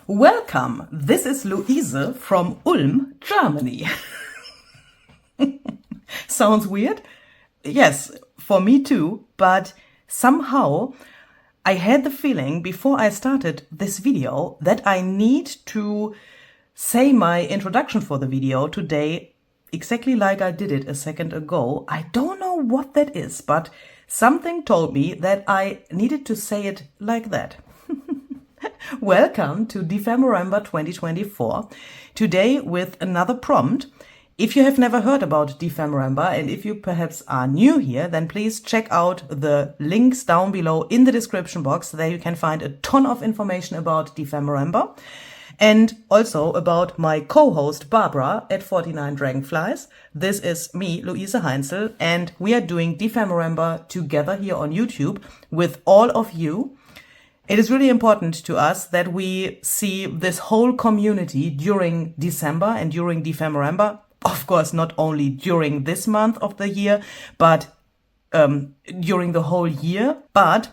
Welcome, this is Luise from Ulm, Germany. Sounds weird? Yes, for me too, but somehow I had the feeling before I started this video that I need to say my introduction for the video today exactly like I did it a second ago. I don't know what that is, but something told me that I needed to say it like that. Welcome to Dephemerember 2024. Today with another prompt. If you have never heard about Dephemerember and if you perhaps are new here, then please check out the links down below in the description box. There you can find a ton of information about Dephemerember and also about my co-host Barbara at 49 Dragonflies. This is me, Luise Heinzl, and we are doing Dephemerember together here on YouTube with all of you. It is really important to us that we see this whole community during December and during Dephemerember. Of course, not only during this month of the year, but during the whole year. But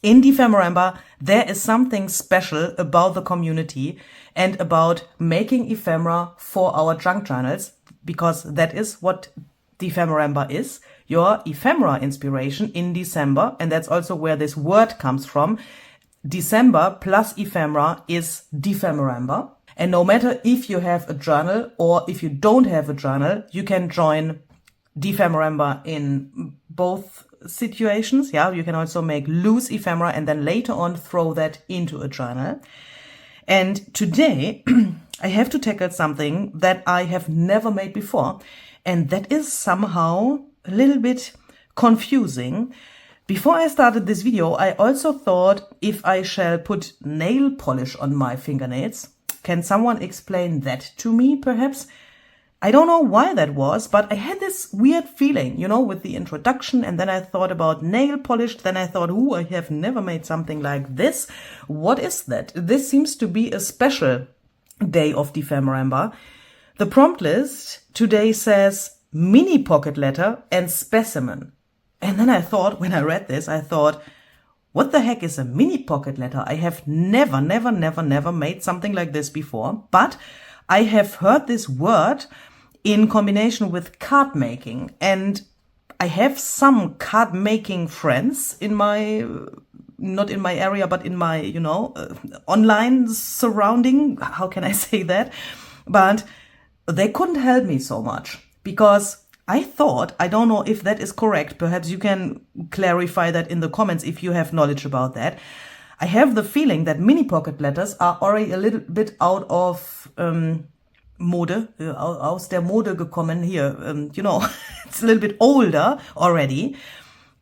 in Dephemerember, there is something special about the community and about making ephemera for our junk journals, because that is what Dephemerember is, your ephemera inspiration in December. And that's also where this word comes from. December plus ephemera is Dephemerember. And no matter if you have a journal or if you don't have a journal, you can join Dephemerember in both situations. Yeah, you can also make loose ephemera and then later on throw that into a journal. And today I have to tackle something that I have never made before. And that is somehow a little bit confusing. Before I started this video, I also thought if I shall put nail polish on my fingernails. Can someone explain that to me, perhaps? I don't know why that was, but I had this weird feeling, you know, with the introduction, and then I thought about nail polish, then I thought, I have never made something like this. What is that? This seems to be a special day of Dephemerember. The prompt list today says mini pocket letter and specimen. And then I thought, when I read this, I thought, what the heck is a mini pocket letter? I have never made something like this before, but I have heard this word in combination with card making. And I have some card making friends in my, not in my area, but in my, online surrounding. How can I say that? But they couldn't help me so much because I thought, I don't know if that is correct, perhaps you can clarify that in the comments if you have knowledge about that. I have the feeling that mini pocket letters are already a little bit out of Mode, aus der Mode gekommen hier, it's a little bit older already.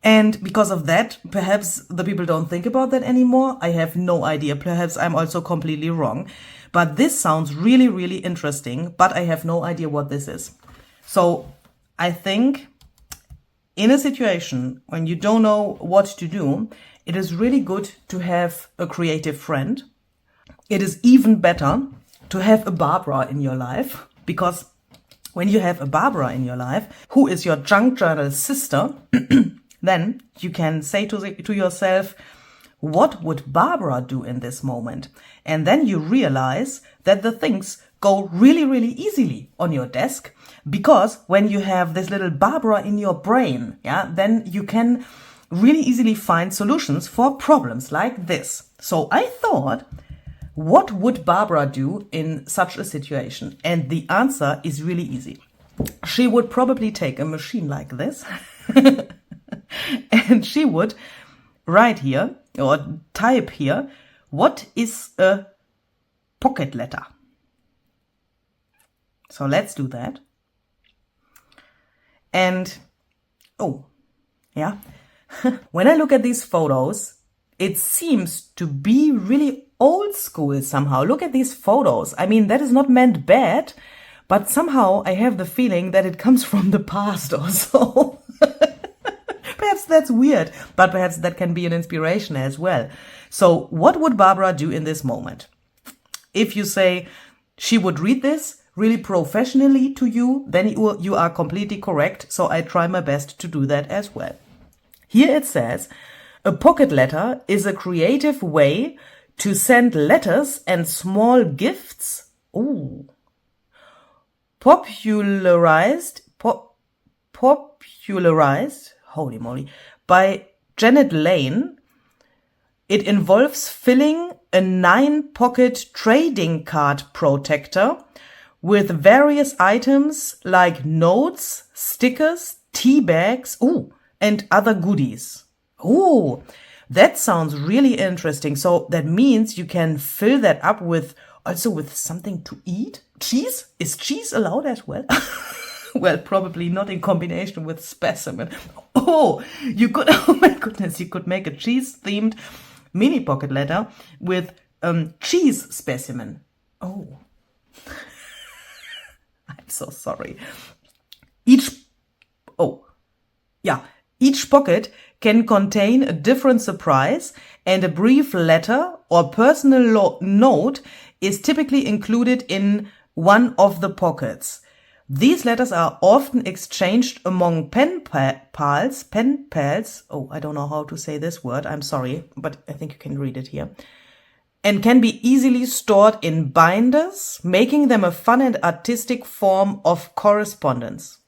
And because of that, perhaps the people don't think about that anymore. I have no idea. Perhaps I'm also completely wrong. But this sounds really, really interesting, but I have no idea what this is. So I think in a situation when you don't know what to do, it is really good to have a creative friend. It is even better to have a Barbara in your life, because when you have a Barbara in your life, who is your junk journal sister, then you can say to yourself, what would Barbara do in this moment? And then you realize that the things go really, really easily on your desk, because when you have this little Barbara in your brain, then you can really easily find solutions for problems like this. So I thought, what would Barbara do in such a situation? And the answer is really easy. She would probably take a machine like this and she would write here or type here, what is a pocket letter? So let's do that. And, when I look at these photos, it seems to be really old school somehow. Look at these photos. I mean, that is not meant bad, but somehow I have the feeling that it comes from the past or so. Perhaps that's weird, but perhaps that can be an inspiration as well. So what would Barbara do in this moment? If you say she would read this really professionally to you, then you are completely correct. So I try my best to do that as well. Here it says, a pocket letter is a creative way to send letters and small gifts. Ooh. Popularized, holy moly, by Janet Lane. It involves filling a 9-pocket trading card protector with various items like notes, stickers, tea bags, and other goodies. Ooh, that sounds really interesting. So that means you can fill that up with something to eat. Cheese? Is cheese allowed as well? Well, probably not in combination with specimen. Oh my goodness, you could make a cheese-themed mini pocket letter with cheese specimen. Oh. I'm so sorry. Each pocket can contain a different surprise, and a brief letter or personal note is typically included in one of the pockets. These letters are often exchanged among pen pals. Oh, I don't know how to say this word. I'm sorry, but I think you can read it here. And can be easily stored in binders, making them a fun and artistic form of correspondence.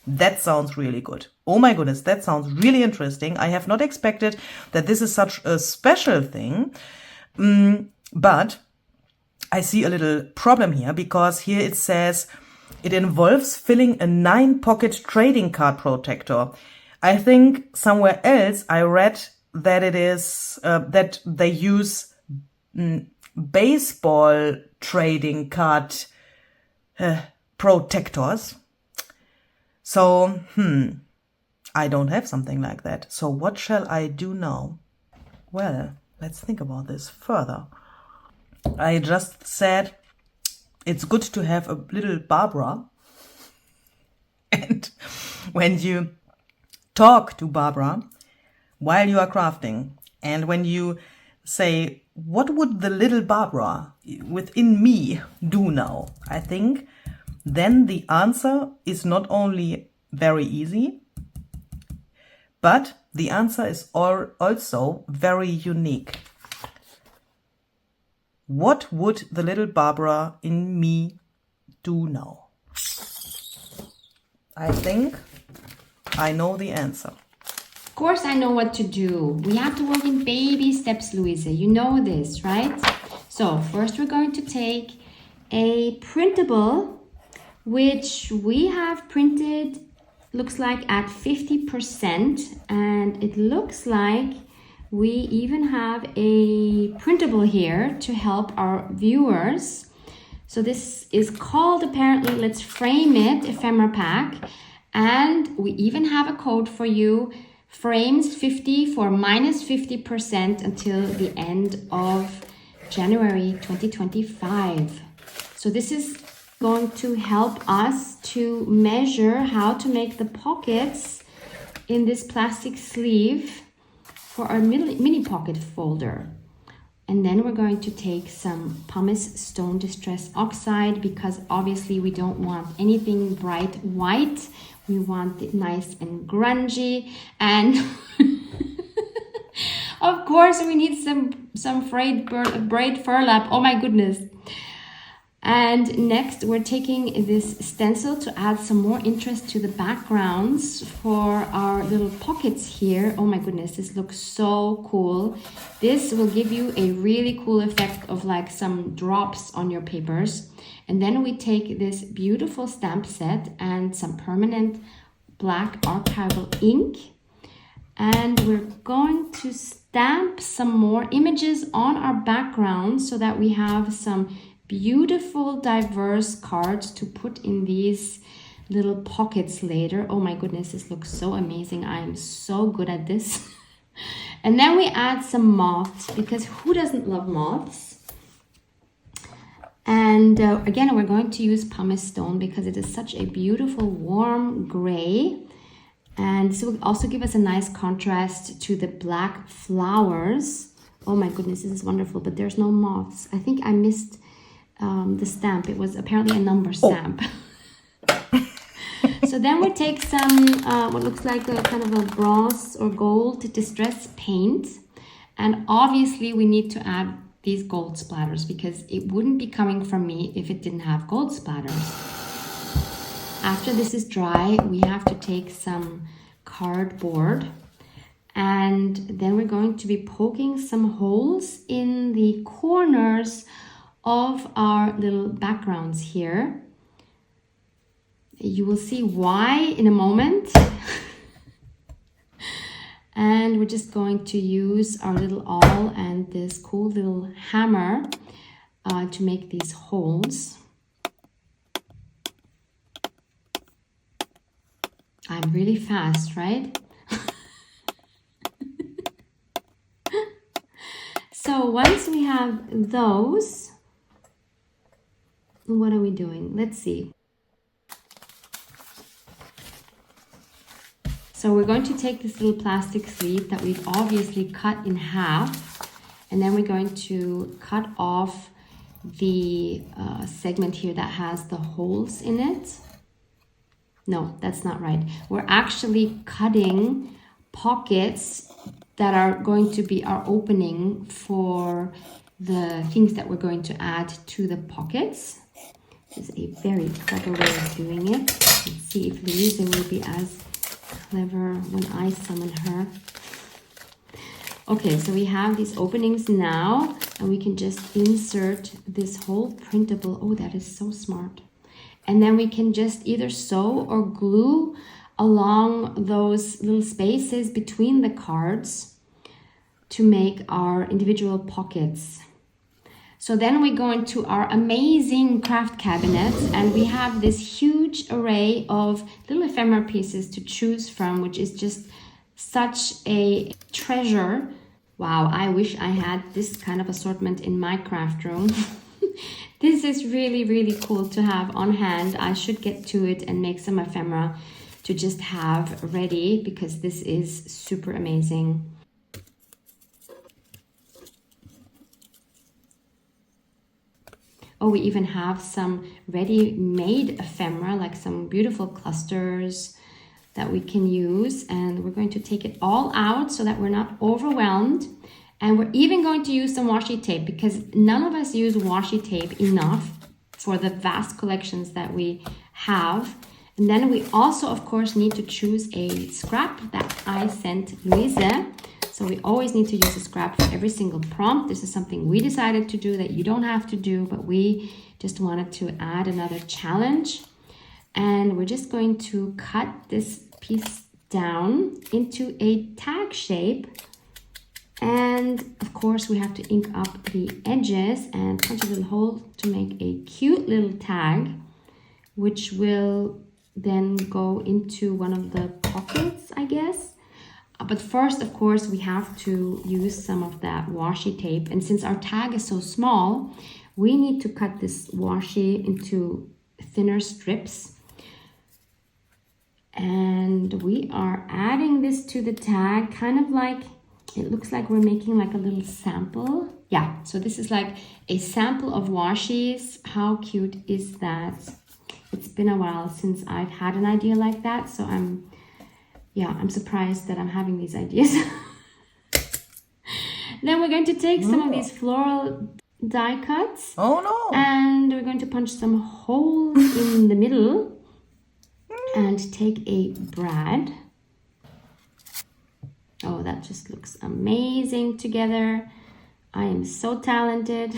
That sounds really good. Oh my goodness, that sounds really interesting. I have not expected that this is such a special thing. But I see a little problem here, because here it says it involves filling a 9-pocket trading card protector. I think somewhere else I read that it is that they use baseball trading card protectors. So, I don't have something like that. So what shall I do now? Well, let's think about this further. I just said it's good to have a little Barbara. And when you talk to Barbara while you are crafting, and when you say, what would the little Barbara within me do now? I think then the answer is not only very easy, but the answer is also very unique. What would the little Barbara in me do now? I think I know the answer. Of course I know what to do. We have to work in baby steps, Luise. You know this, right? So first we're going to take a printable, which we have printed, looks like at 50%, and it looks like we even have a printable here to help our viewers. So this is called, apparently, let's frame it, ephemera pack. And we even have a code for you, frames 50 for minus 50% until the end of January 2025. So this is going to help us to measure how to make the pockets in this plastic sleeve for our mini pocket folder. And then we're going to take some pumice stone distress oxide, because obviously we don't want anything bright white. We want it nice and grungy. And of course we need some frayed burlap. Oh my goodness. And next we're taking this stencil to add some more interest to the backgrounds for our little pockets here. Oh my goodness, this looks so cool. This will give you a really cool effect of like some drops on your papers. And then we take this beautiful stamp set and some permanent black archival ink. And we're going to stamp some more images on our background so that we have some beautiful diverse cards to put in these little pockets later. Oh my goodness, this looks so amazing. I am so good at this. And then we add some moths, because who doesn't love moths? And again, we're going to use pumice stone because it is such a beautiful warm gray. And this will also give us a nice contrast to the black flowers. Oh my goodness, this is wonderful, but there's no moths. I think I missed the stamp. It was apparently a number stamp. So then we take some what looks like a kind of a bronze or gold distress paint, And obviously we need to add these gold splatters because it wouldn't be coming from me if it didn't have gold splatters. After this is dry, we have to take some cardboard, and then we're going to be poking some holes in the corners of our little backgrounds here. You will see why in a moment. And we're just going to use our little awl and this cool little hammer to make these holes. I'm really fast, right? So once we have those, what are we doing? Let's see. So we're going to take this little plastic sleeve that we've obviously cut in half, and then we're going to cut off the segment here that has the holes in it. No, that's not right. We're actually cutting pockets that are going to be our opening for the things that we're going to add to the pockets. This is a very clever way of doing it. Let's see if Luise will be as clever when I summon her. Okay, so we have these openings now, and we can just insert this whole printable. Oh, that is so smart. And then we can just either sew or glue along those little spaces between the cards to make our individual pockets. So then we go into our amazing craft cabinets, and we have this huge array of little ephemera pieces to choose from, which is just such a treasure. Wow, I wish I had this kind of assortment in my craft room. This is really, really cool to have on hand. I should get to it and make some ephemera to just have ready, because this is super amazing. Oh, we even have some ready-made ephemera, like some beautiful clusters that we can use. And we're going to take it all out so that we're not overwhelmed. And we're even going to use some washi tape, because none of us use washi tape enough for the vast collections that we have. And then we also, of course, need to choose a scrap that I sent Luise. So we always need to use a scrap for every single prompt. This is something we decided to do that you don't have to do, but we just wanted to add another challenge. And we're just going to cut this piece down into a tag shape. And of course, we have to ink up the edges and punch a little hole to make a cute little tag, which will then go into one of the pockets, I guess. But first, of course, we have to use some of that washi tape. And since our tag is so small, we need to cut this washi into thinner strips. And we are adding this to the tag, kind of like, it looks like we're making like a little sample. Yeah, so this is like a sample of washis. How cute is that? It's been a while since I've had an idea like that, so I'm surprised that I'm having these ideas. Then we're going to take some of these floral die cuts. Oh no! And we're going to punch some holes in the middle and take a brad. Oh, that just looks amazing together. I am so talented.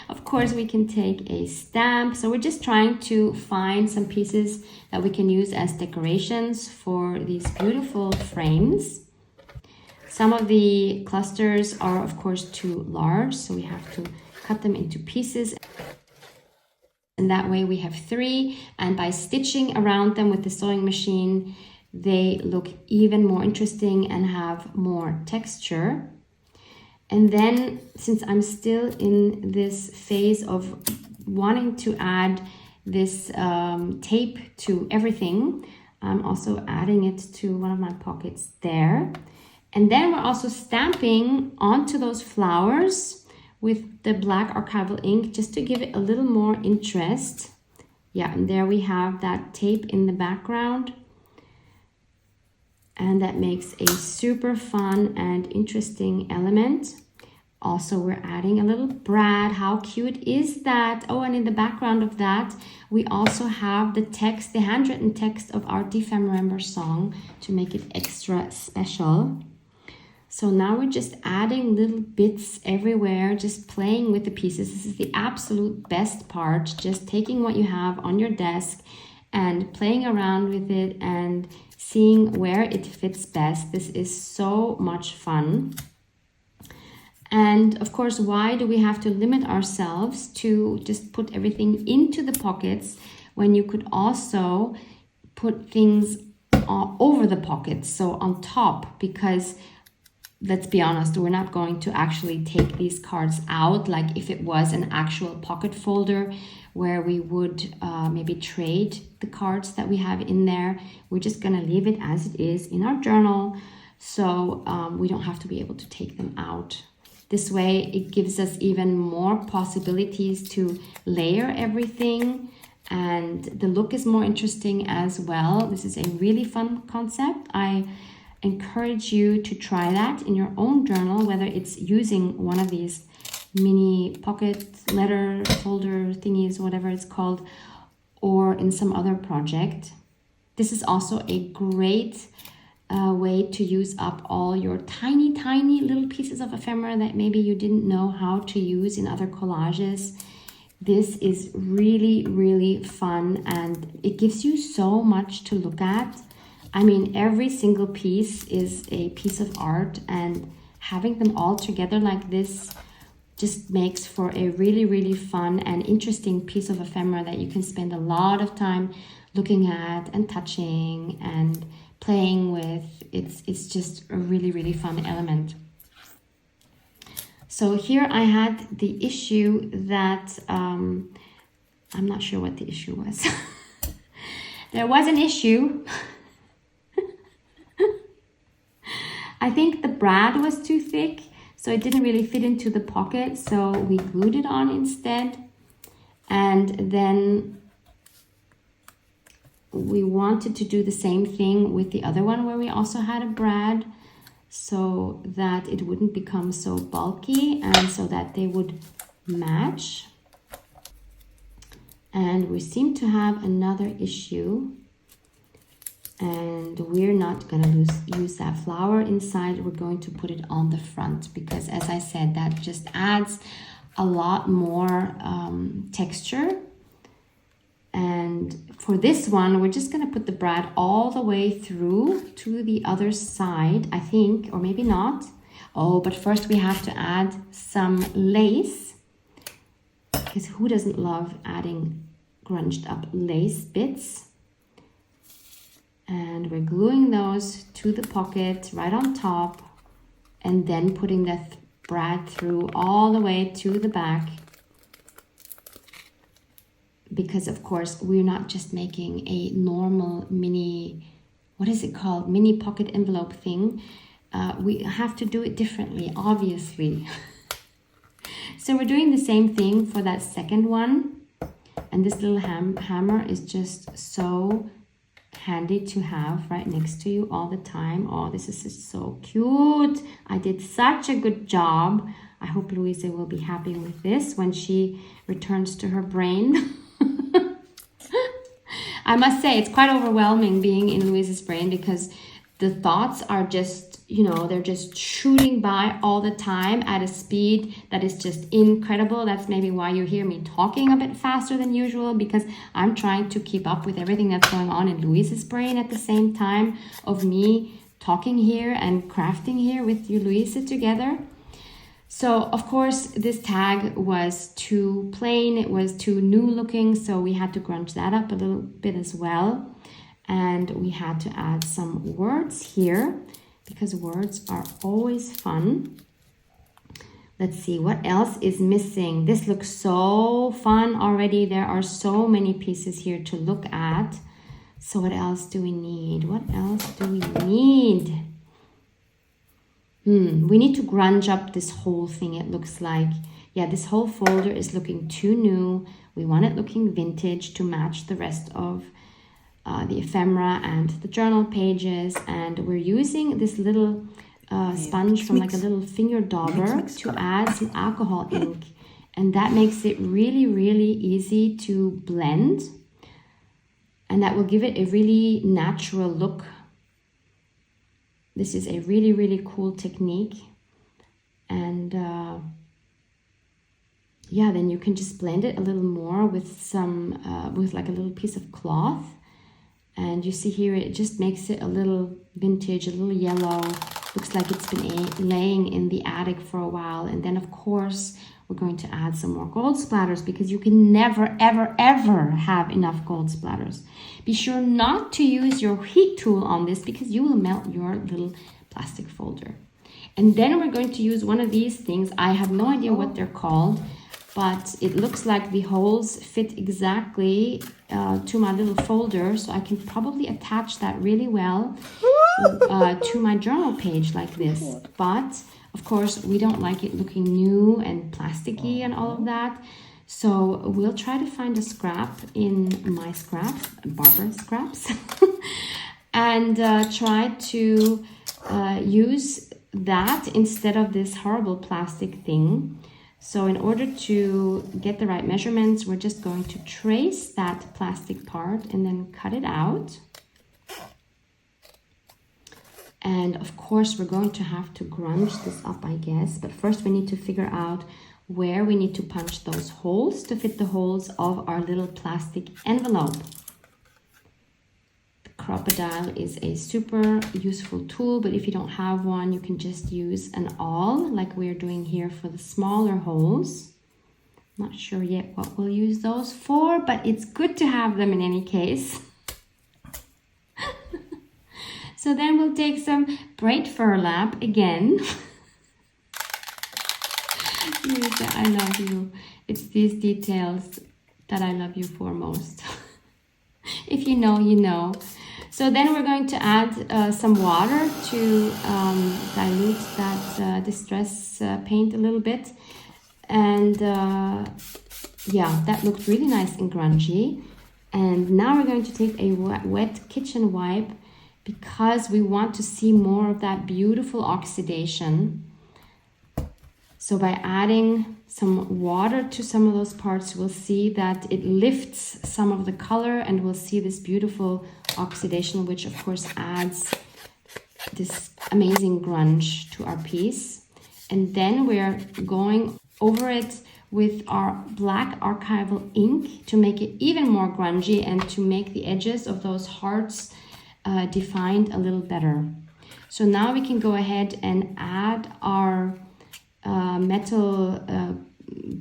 Of course, we can take a stamp. So we're just trying to find some pieces that we can use as decorations for these beautiful frames. Some of the clusters are, of course, too large, so we have to cut them into pieces. And that way we have 3. And by stitching around them with the sewing machine, they look even more interesting and have more texture. And then, since I'm still in this phase of wanting to add this tape to everything, I'm also adding it to one of my pockets there. And then we're also stamping onto those flowers with the black archival ink, just to give it a little more interest. Yeah, and there we have that tape in the background. And that makes a super fun and interesting element. Also, we're adding a little brad. How cute is that? Oh, and in the background of that, we also have the text, the handwritten text of our Dephemerember song to make it extra special. So now we're just adding little bits everywhere, just playing with the pieces. This is the absolute best part, just taking what you have on your desk and playing around with it and seeing where it fits best. This is so much fun. And of course, why do we have to limit ourselves to just put everything into the pockets when you could also put things over the pockets, so on top? Because let's be honest, we're not going to actually take these cards out like if it was an actual pocket folder where we would maybe trade the cards that we have in there. We're just going to leave it as it is in our journal, so we don't have to be able to take them out. This way, it gives us even more possibilities to layer everything, and the look is more interesting as well. This is a really fun concept. I encourage you to try that in your own journal, whether it's using one of these mini pocket letter folder thingies, whatever it's called, or in some other project. This is also a great way to use up all your tiny little pieces of ephemera that maybe you didn't know how to use in other collages. This is really fun, and it gives you so much to look at. I mean, every single piece is a piece of art, and having them all together like this just makes for a really fun and interesting piece of ephemera that you can spend a lot of time looking at and touching and playing with. It's just a really fun element. So here I had the issue that I'm not sure what the issue was. There was an issue. I think the brad was too thick, so it didn't really fit into the pocket, so we glued it on instead. And then we wanted to do the same thing with the other one where we also had a brad, so that it wouldn't become so bulky and so that they would match. And we seem to have another issue, and we're not going to use that flower inside. We're going to put it on the front because, as I said, that just adds a lot more texture. And for this one, we're just going to put the brad all the way through to the other side, I think, or maybe not. Oh, but first we have to add some lace, because who doesn't love adding grunged up lace bits? And we're gluing those to the pocket right on top, and then putting the brad through all the way to the back. Because of course we're not just making a normal mini, what is it called, mini pocket envelope thing. We have to do it differently, obviously. So we're doing the same thing for that second one, and this little hammer is just so handy to have right next to you all the time. Oh, this is just so cute. I did such a good job. I hope Luise will be happy with this when she returns to her brain. I must say, it's quite overwhelming being in Luise's brain, because the thoughts are just, you know, they're just shooting by all the time at a speed that is just incredible. That's maybe why you hear me talking a bit faster than usual, because I'm trying to keep up with everything that's going on in Luise's brain at the same time of me talking here and crafting here with you, Luise, together. So, of course, this tag was too plain, it was too new looking, so we had to grunge that up a little bit as well. And we had to add some words here, because words are always fun. Let's see, what else is missing? This looks so fun already. There are so many pieces here to look at. So what else do we need? What else do we need? We need to grunge up this whole thing, it looks like. Yeah, this whole folder is looking too new. We want it looking vintage to match the rest of the ephemera and the journal pages, and we're using this little sponge from like a little finger dauber to add some alcohol ink, and that makes it really, really easy to blend, and that will give it a really natural look. This is a really, really cool technique, and yeah, then you can just blend it a little more with some with like a little piece of cloth. And you see here, it just makes it a little vintage, a little yellow. Looks like it's been laying in the attic for a while. And then, of course, we're going to add some more gold splatters, because you can never, ever, ever have enough gold splatters. Be sure not to use your heat tool on this, because you will melt your little plastic folder. And then we're going to use one of these things. I have no idea what they're called, but it looks like the holes fit exactly to my little folder, so I can probably attach that really well to my journal page like this. But of course, we don't like it looking new and plasticky and all of that, so we'll try to find a scrap in my scraps, Barbara's scraps, and try to use that instead of this horrible plastic thing. So in order to get the right measurements, we're just going to trace that plastic part and then cut it out. And of course, we're going to have to grunge this up, I guess. But first we need to figure out where we need to punch those holes to fit the holes of our little plastic envelope. Crocodile is a super useful tool, but if you don't have one, you can just use an awl like we're doing here for the smaller holes. Not sure yet what we'll use those for, but it's good to have them in any case. So then we'll take some braid burlap again. Luise, I love you. It's these details that I love you for most. If you know, you know. So then we're going to add some water to dilute that distress paint a little bit. And yeah, that looked really nice and grungy. And now we're going to take a wet kitchen wipe, because we want to see more of that beautiful oxidation. So by adding some water to some of those parts, we'll see that it lifts some of the color, and we'll see this beautiful oxidation, which of course adds this amazing grunge to our piece. And then we're going over it with our black archival ink to make it even more grungy and to make the edges of those hearts defined a little better. So now we can go ahead and add our metal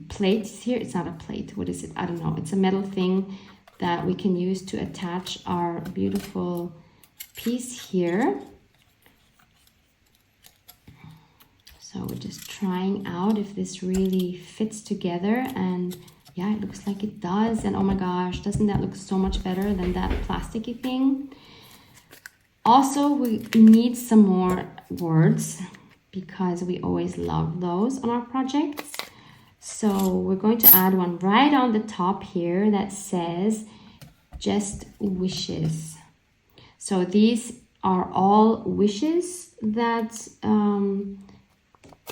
plates here. It's not a plate, what is it? I don't know. It's a metal thing that we can use to attach our beautiful piece here. So we're just trying out if this really fits together, and yeah, it looks like it does. And oh my gosh, doesn't that look so much better than that plasticky thing? Also, we need some more words, because we always love those on our projects. So we're going to add one right on the top here that says just wishes. So these are all wishes that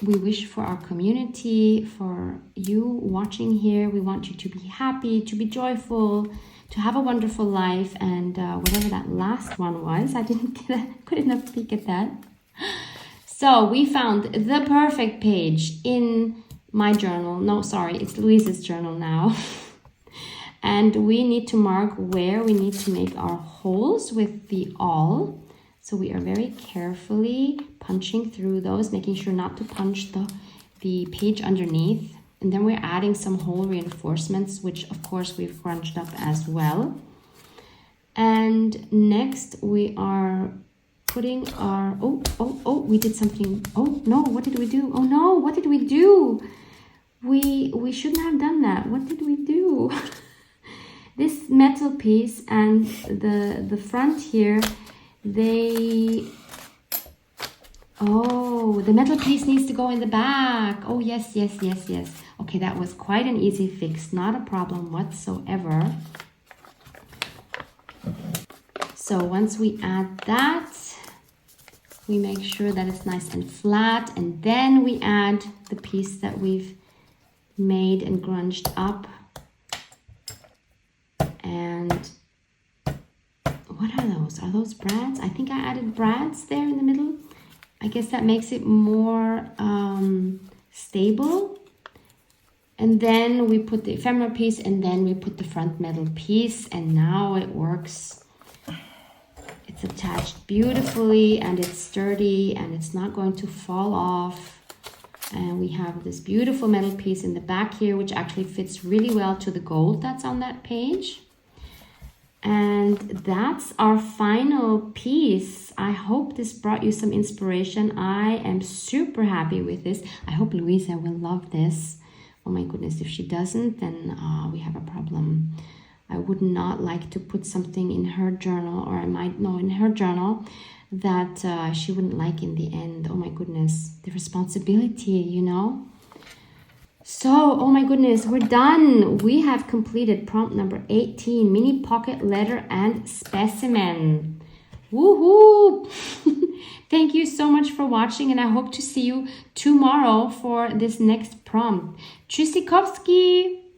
we wish for our community, for you watching here. We want you to be happy, to be joyful, to have a wonderful life, and whatever that last one was, I didn't get a good enough peek at that. So we found the perfect page in my journal. No, sorry, it's Luise's journal now. And we need to mark where we need to make our holes with the awl. So we are very carefully punching through those, making sure not to punch the page underneath. And then we're adding some hole reinforcements, which of course we've grunged up as well. And next we are putting our, we did something. Oh no, what did we do? Oh no, what did we do? We shouldn't have done that. What did we do? This metal piece and the front here, the metal piece needs to go in the back. Oh yes. Okay, that was quite an easy fix, not a problem whatsoever. So once we add that, we make sure that it's nice and flat, and then we add the piece that we've made and grunged up. And what are those? Are those brads? I think I added brads there in the middle. I guess that makes it more stable. And then we put the ephemera piece, and then we put the front metal piece, and now it works. It's attached beautifully, and it's sturdy, and it's not going to fall off. And we have this beautiful metal piece in the back here, which actually fits really well to the gold that's on that page. And that's our final piece. I hope this brought you some inspiration. I am super happy with this. I hope Luise will love this. Oh my goodness, if she doesn't, then we have a problem. I would not like to put something in her journal, or I might know in her journal, that she wouldn't like in the end. Oh my goodness, the responsibility, you know? So, oh my goodness, we're done. We have completed prompt number 18, mini pocket letter and specimen. Woohoo! Thank you so much for watching, and I hope to see you tomorrow for this next prompt. Tschüssikowski!